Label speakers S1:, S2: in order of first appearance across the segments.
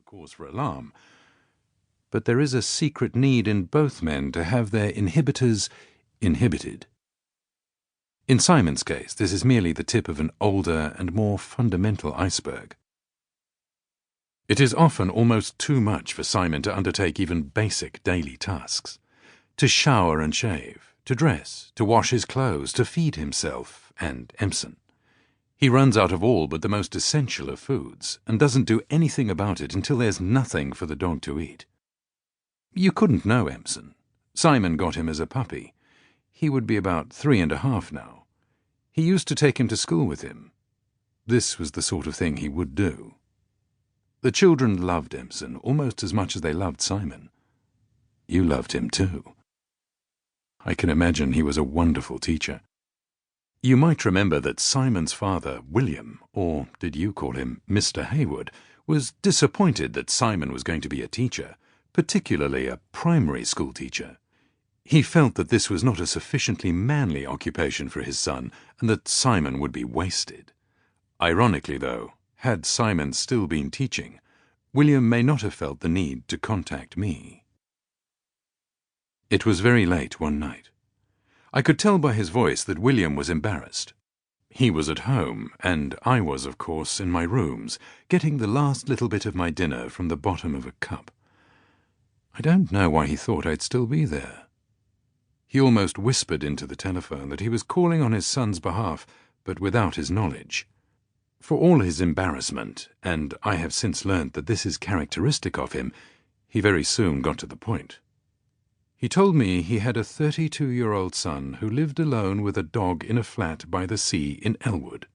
S1: cause for alarm. But there is a secret need in both men to have their inhibitors inhibited. In Simon's case, this is merely the tip of an older and more fundamental iceberg. It is often almost too much for Simon to undertake even basic daily tasks. To shower and shave, to dress, to wash his clothes, to feed himself and Empson. He runs out of all but the most essential of foods, and doesn't do anything about it until there's nothing for the dog to eat. You couldn't know Empson. Simon got him as a puppy. He would be about 3.5 now. He used to take him to school with him. This was the sort of thing he would do. The children loved Empson almost as much as they loved Simon. You loved him too. I can imagine he was a wonderful teacher. You might remember that Simon's father, William, or did you call him Mr. Hayward, was disappointed that Simon was going to be a teacher, particularly a primary school teacher. He felt that this was not a sufficiently manly occupation for his son, and that Simon would be wasted. Ironically, though, had Simon still been teaching, William may not have felt the need to contact me. It was very late one night. I could tell by his voice that William was embarrassed. He was at home, and I was, of course, in my rooms, getting the last little bit of my dinner from the bottom of a cup. I don't know why he thought I'd still be there. He almost whispered into the telephone that he was calling on his son's behalf, but without his knowledge. For all his embarrassment, and I have since learnt that this is characteristic of him, he very soon got to the point. He told me he had a 32-year-old son who lived alone with a dog in a flat by the sea in Elwood.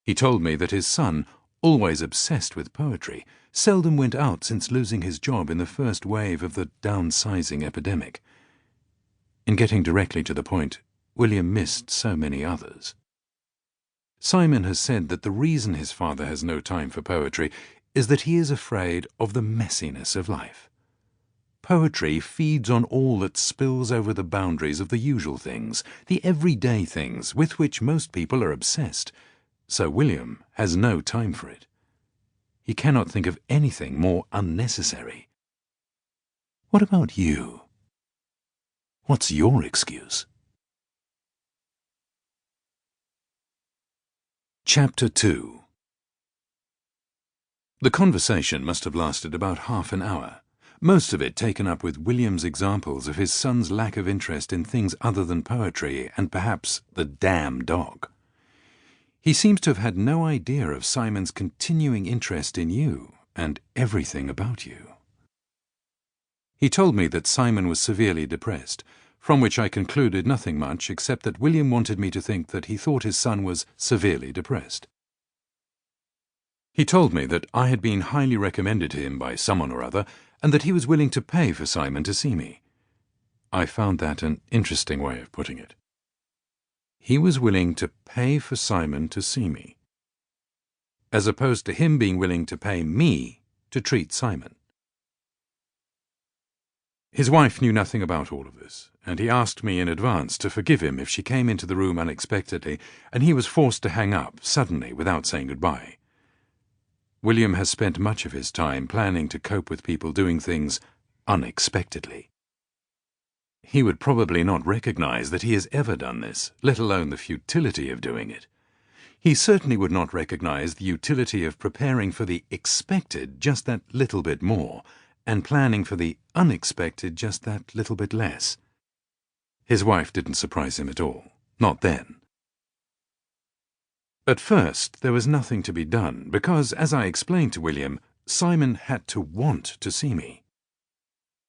S1: He told me that his son, always obsessed with poetry, seldom went out since losing his job in the first wave of the downsizing epidemic. In getting directly to the point, William missed so many others. Simon has said that the reason his father has no time for poetry is that he is afraid of the messiness of life. Poetry feeds on all that spills over the boundaries of the usual things, the everyday things with which most people are obsessed, so William has no time for it. He cannot think of anything more unnecessary. What about you? What's your excuse? Chapter 2. The conversation must have lasted about half an hour, most of it taken up with William's examples of his son's lack of interest in things other than poetry and perhaps the damn dog. He seems to have had no idea of Simon's continuing interest in you and everything about you. He told me that Simon was severely depressed, from which I concluded nothing much except that William wanted me to think that he thought his son was severely depressed. He told me that I had been highly recommended to him by someone or other, and that he was willing to pay for Simon to see me. I found that an interesting way of putting it. He was willing to pay for Simon to see me, as opposed to him being willing to pay me to treat Simon. His wife knew nothing about all of this, and he asked me in advance to forgive him if she came into the room unexpectedly, and he was forced to hang up suddenly without saying goodbye. William has spent much of his time planning to cope with people doing things unexpectedly. He would probably not recognize that he has ever done this, let alone the futility of doing it. He certainly would not recognize the utility of preparing for the expected just that little bit more, and planning for the unexpected just that little bit less. His wife didn't surprise him at all, not then. At first, there was nothing to be done, because, as I explained to William, Simon had to want to see me.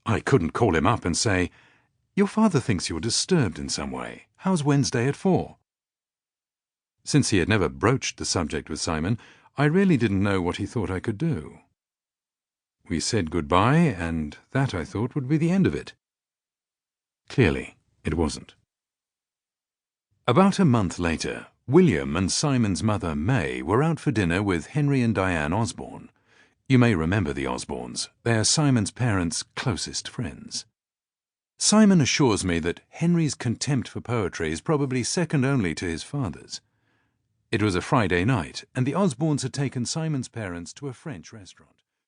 S1: I couldn't call him up and say, "Your father thinks you're disturbed in some way. How's Wednesday at 4?" Since he had never broached the subject with Simon, I really didn't know what he thought I could do. We said goodbye, and that, I thought, would be the end of it. Clearly, it wasn't. About a month later, William and Simon's mother, May, were out for dinner with Henry and Diane Osborne. You may remember the Osbornes. They are Simon's parents' closest friends. Simon assures me that Henry's contempt for poetry is probably second only to his father's. It was a Friday night, and the Osbornes had taken Simon's parents to a French restaurant.